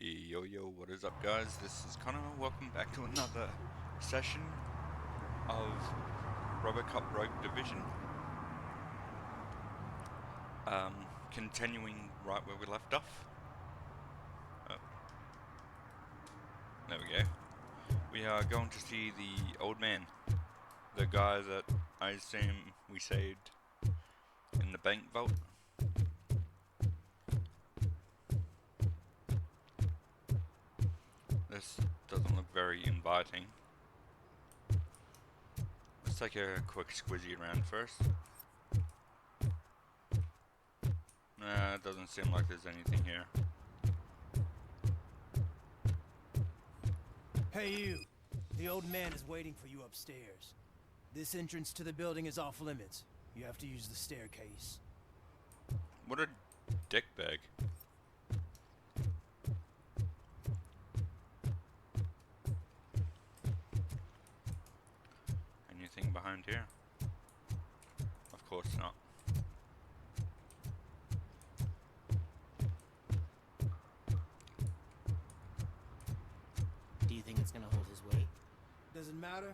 Yo, what is up, guys? This is Connor. Welcome back to another session of RoboCop Rogue Division. Continuing right where we left off. Oh, there we go. We are going to see the old man. The guy that I assume we saved in the bank vault. This doesn't look very inviting. Let's take a quick squizzy around first. Nah, it doesn't seem like there's anything here. Hey you! The old man is waiting for you upstairs. This entrance to the building is off limits. You have to use the staircase. What a dickbag. Anything behind here? Of course not. Do you think it's gonna hold his weight? Doesn't matter.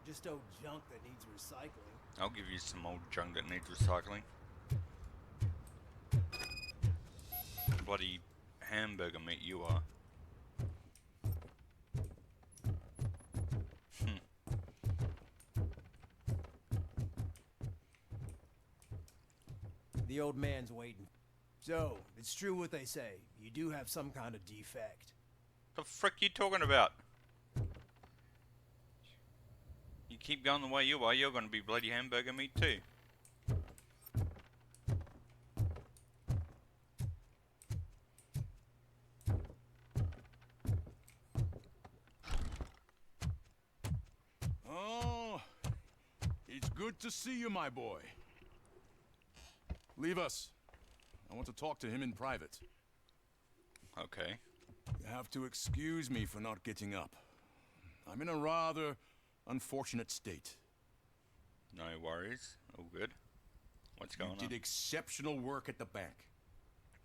Just old junk that needs recycling. I'll give you some old junk that needs recycling. Bloody hamburger meat you are. The old man's waiting. So, it's true what they say. You do have some kind of defect. The frick you talking about? You keep going the way you are, you're gonna be bloody hamburger meat too. Oh, it's good to see you, my boy. Leave us. I want to talk to him in private. Okay. You have to excuse me for not getting up. I'm in a rather unfortunate state. No worries. All good. What's going You on? did exceptional work at the bank.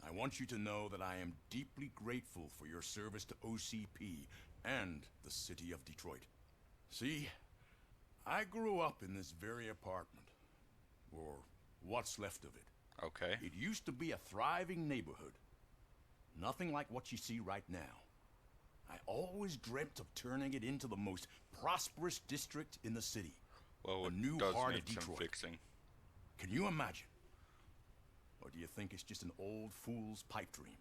I want you to know that I am deeply grateful for your service to OCP and the city of Detroit. See, I grew up in this very apartment, or what's left of it. Okay. It used to be a thriving neighborhood. Nothing like what you see right now. I always dreamt of turning it into the most prosperous district in the city. Well, A it new does heart need of some Detroit. fixing. Can you imagine? Or do you think it's just an old fool's pipe dream?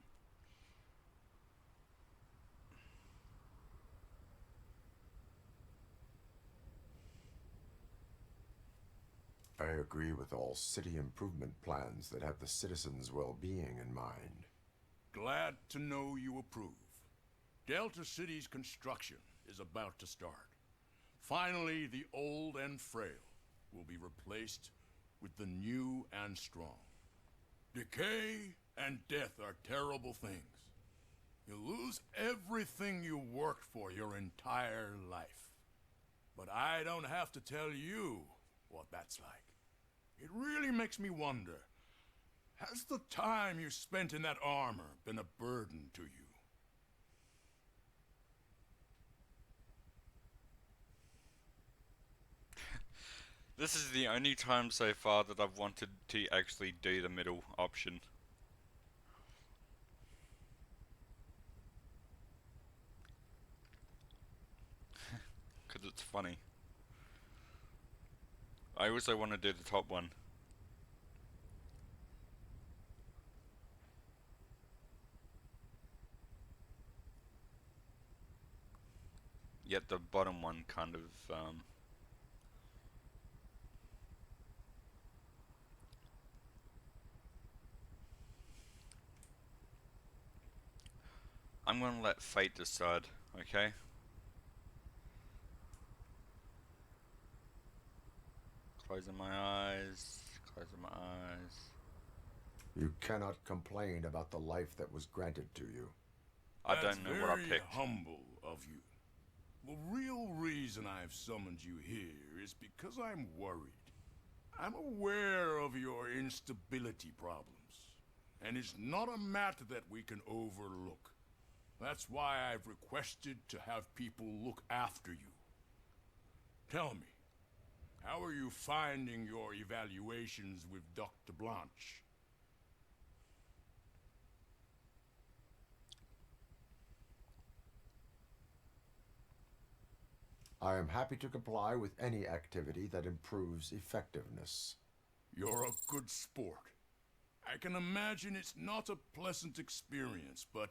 I agree with all city improvement plans that have the citizens' well-being in mind. Glad to know you approve. Delta City's construction is about to start. Finally, the old and frail will be replaced with the new and strong. Decay and death are terrible things. You lose everything you worked for your entire life. But I don't have to tell you what that's like. It really makes me wonder, has the time you spent in that armor been a burden to you? This is the only time so far that I've wanted to actually do the middle option. Because it's funny. I also want to do the top one. Yet the bottom one kind of, I'm gonna let fate decide, okay? Closing my eyes, closing my eyes. You cannot complain about the life that was granted to you. I don't know what I That's picked. very humble of you. The real reason I've summoned you here is because I'm worried. I'm aware of your instability problems, and it's not a matter that we can overlook. That's why I've requested to have people look after you. Tell me, how are you finding your evaluations with Dr. Blanche? I am happy to comply with any activity that improves effectiveness. You're a good sport. I can imagine it's not a pleasant experience, but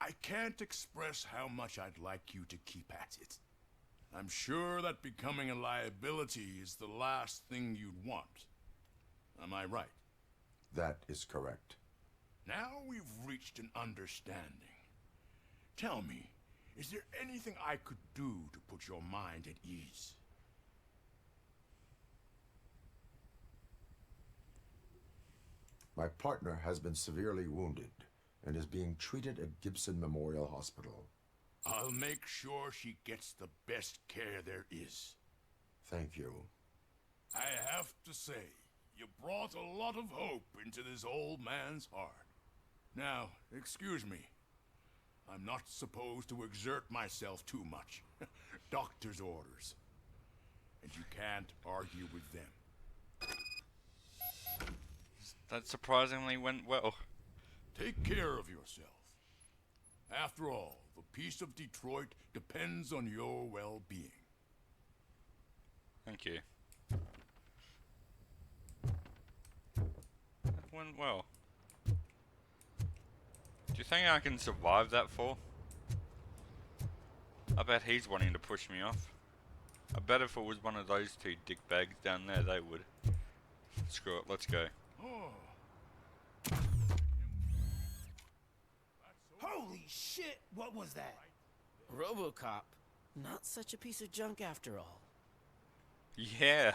I can't express how much I'd like you to keep at it. I'm sure that becoming a liability is the last thing you'd want. Am I right? That is correct. Now we've reached an understanding. Tell me, is there anything I could do to put your mind at ease? My partner has been severely wounded and is being treated at Gibson Memorial Hospital. I'll make sure she gets the best care there is. Thank you. I have to say, you brought a lot of hope into this old man's heart. Now, excuse me. I'm not supposed to exert myself too much. Doctor's orders. And you can't argue with them. That surprisingly went well. Take care of yourself. After all, the peace of Detroit depends on your well-being. Thank you. That went well. Do you think I can survive that fall? I bet he's wanting to push me off. I bet if it was one of those two dickbags down there, they would. Screw it, let's go. Oh. Holy shit! What was that? RoboCop. Not such a piece of junk after all. Yeah.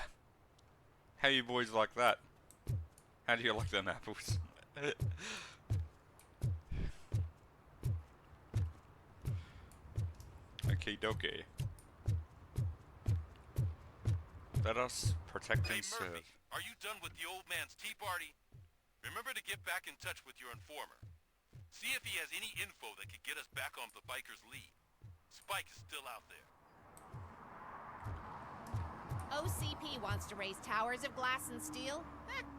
How you boys like that? How do you like them apples? Okie dokie. Let us protect and Hey serve. Murphy, are you done with the old man's tea party? Remember to get back in touch with your informer. See if he has any info that could get us back on the biker's lead. Spike is still out there. OCP wants to raise towers of glass and steel?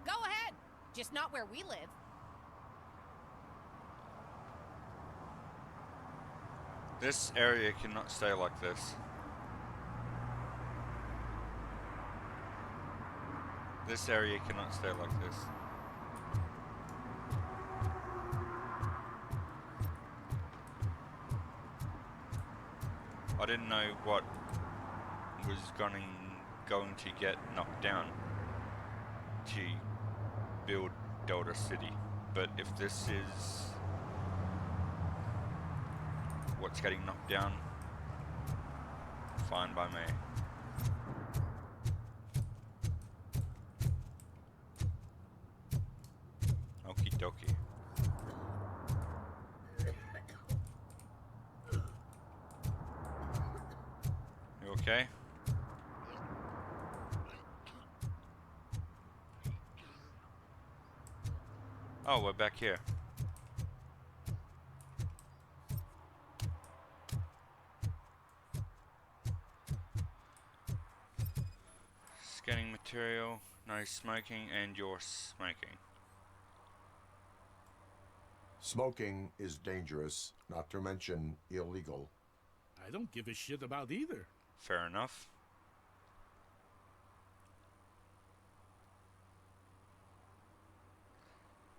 Go ahead. Just not where we live. This area cannot stay like this. This area cannot stay like this. I didn't know what was going to get knocked down to build Delta City, but if this is what's getting knocked down, fine by me. Okie dokie. You okay? Oh, we're back here. Scanning material, no smoking, and you're smoking. Smoking is dangerous, not to mention illegal. I don't give a shit about either. Fair enough.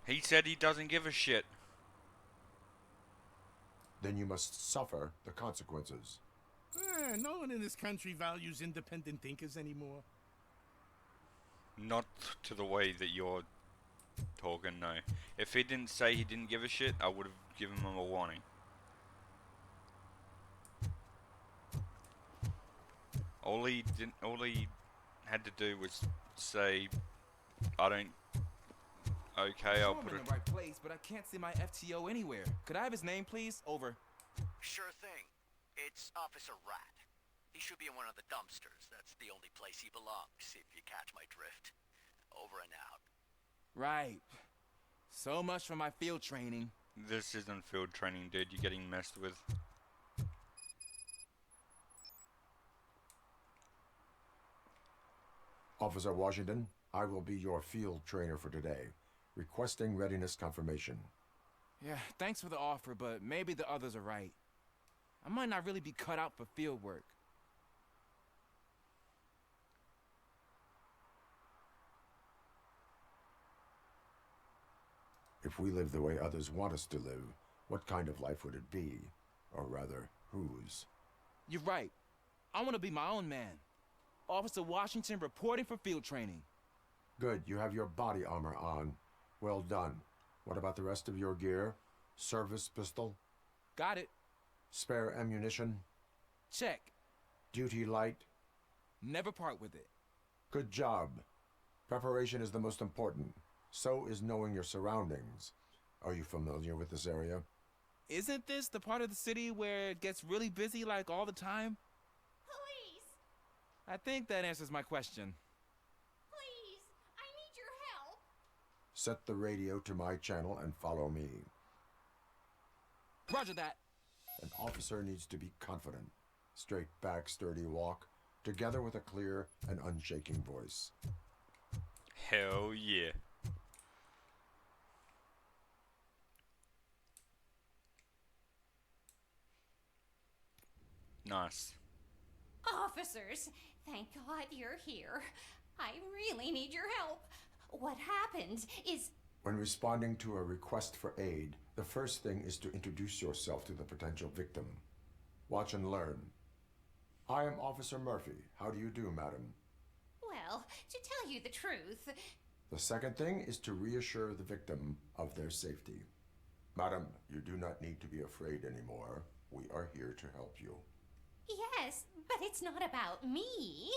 He said he doesn't give a shit. Then you must suffer the consequences. No one in this country values independent thinkers anymore. Not to the way that you're talking, no. If he didn't say he didn't give a shit, I would have given him a warning. All he had to do was say, I don't. Okay, I'll put I'm it. in the right place, but I can't see my FTO anywhere. Could I have his name, please? Over. Sure thing. It's Officer Rat. He should be in one of the dumpsters. That's the only place he belongs, if you catch my drift. Over and out. Right. So much for my field training. This isn't field training, dude. You're getting messed with. Officer Washington, I will be your field trainer for today. Requesting readiness confirmation. Yeah, thanks for the offer, but maybe the others are right. I might not really be cut out for field work. If we live the way others want us to live, what kind of life would it be? Or rather, whose? You're right. I want to be my own man. Officer Washington reporting for field training. Good, you have your body armor on. Well done. What about the rest of your gear? Service pistol? Got it. Spare ammunition? Check. Duty light? Never part with it. Good job. Preparation is the most important. So is knowing your surroundings. Are you familiar with this area? Isn't this the part of the city where it gets really busy like all the time? Police! I think that answers my question. Please! I need your help! Set the radio to my channel and follow me. Roger that. An officer needs to be confident. Straight back, sturdy walk, together with a clear and unshaking voice. Hell yeah. Nice. Officers, thank God you're here. I really need your help. What happened is... When responding to a request for aid, the first thing is to introduce yourself to the potential victim. Watch and learn. I am Officer Murphy. How do you do, madam? Well, to tell you the truth... The second thing is to reassure the victim of their safety. Madam, you do not need to be afraid anymore. We are here to help you. Yes, but it's not about me.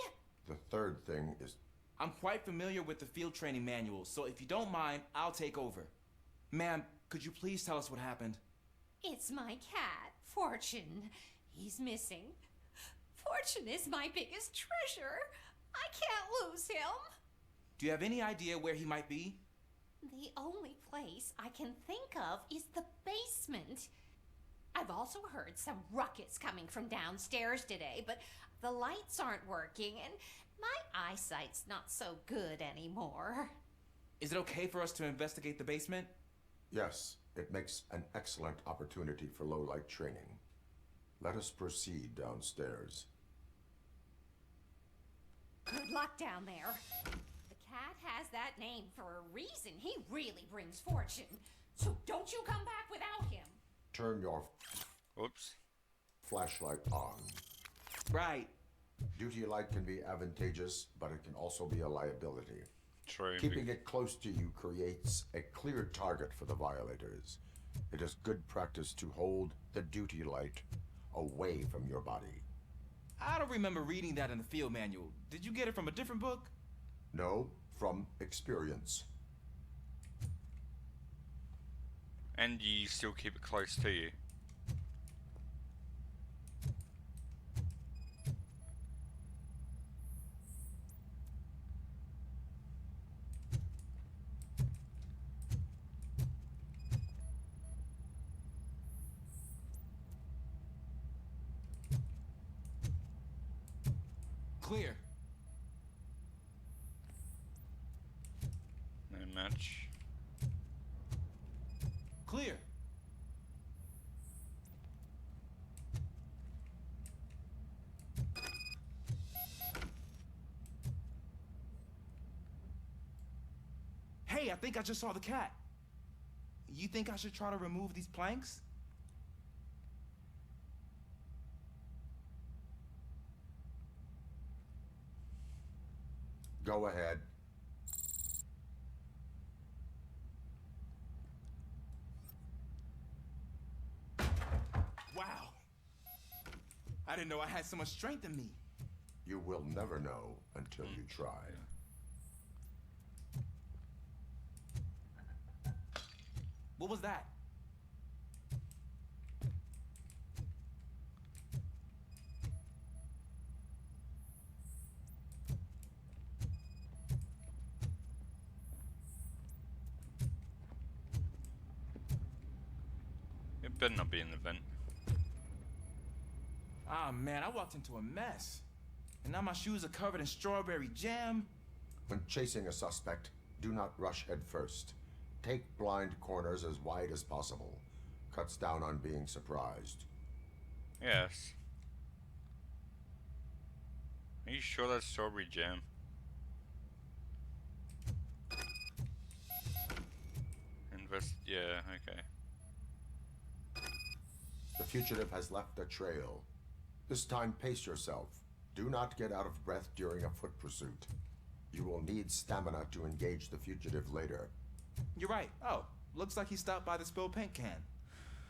The third thing is... I'm quite familiar with the field training manual, so if you don't mind, I'll take over. Ma'am, could you please tell us what happened? It's my cat, Fortune. He's missing. Fortune is my biggest treasure. I can't lose him. Do you have any idea where he might be? The only place I can think of is the basement. I've also heard some ruckus coming from downstairs today, but the lights aren't working and my eyesight's not so good anymore. Is it okay for us to investigate the basement? Yes, it makes an excellent opportunity for low-light training. Let us proceed downstairs. Good luck down there. The cat has that name for a reason. He really brings fortune. So don't you come back without him. Turn your Whoops. flashlight on. Right. Duty light can be advantageous, but it can also be a liability. True. Keeping it close to you creates a clear target for the violators. It is good practice to hold the duty light away from your body. I don't remember reading that in the field manual. Did you get it from a different book? No, from experience. And you still keep it close to you. Clear. No match. Clear. Hey, I think I just saw the cat. You think I should try to remove these planks? Go ahead. Wow. I didn't know I had so much strength in me. You will never know until you try. What was that? Better not be in the vent. Ah, man, I walked into a mess. And now my shoes are covered in strawberry jam. When chasing a suspect, do not rush head first. Take blind corners as wide as possible. Cuts down on being surprised. Yes. Are you sure that's strawberry jam? Yeah, okay. The fugitive has left a trail. This time, pace yourself. Do not get out of breath during a foot pursuit. You will need stamina to engage the fugitive later. You're right. Oh, looks like he stopped by the spilled paint can.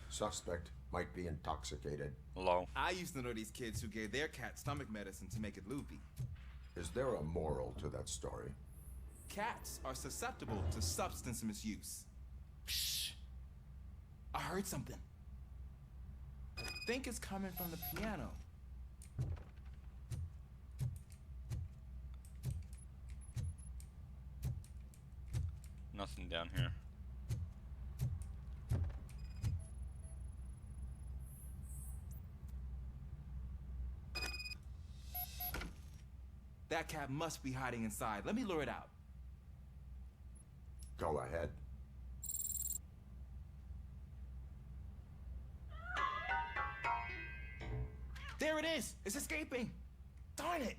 Suspect might be intoxicated. Lol. I used to know these kids who gave their cat stomach medicine to make it loopy. Is there a moral to that story? Cats are susceptible to substance misuse. Shh. I heard something. I think it's coming from the piano. Nothing down here. That cat must be hiding inside. Let me lure it out. Go ahead. There it is! It's escaping! Darn it!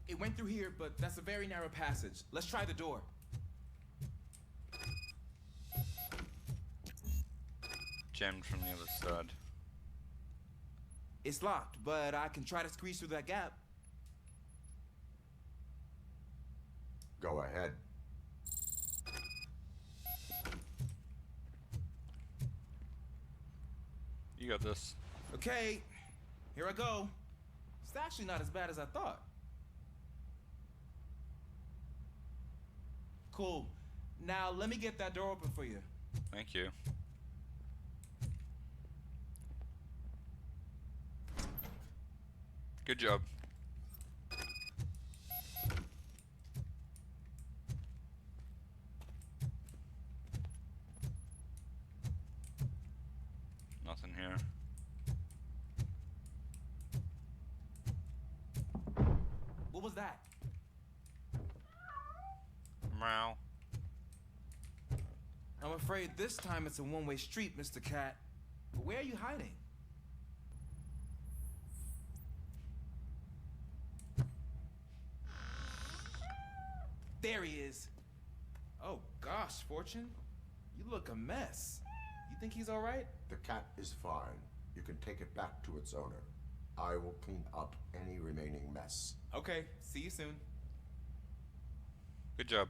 It went through here, but that's a very narrow passage. Let's try the door. Jammed from the other side. It's locked, but I can try to squeeze through that gap. Go ahead. You got this. Okay, here I go. It's actually not as bad as I thought. Cool. Now let me get that door open for you. Thank you. Good job. Nothing here. What was that? Meow. I'm afraid this time it's a one-way street, Mr. Cat. But where are you hiding? There he is. Oh gosh, Fortune. You look a mess. You think he's all right? The cat is fine. You can take it back to its owner. I will clean up any remaining mess. Okay, see you soon. Good job.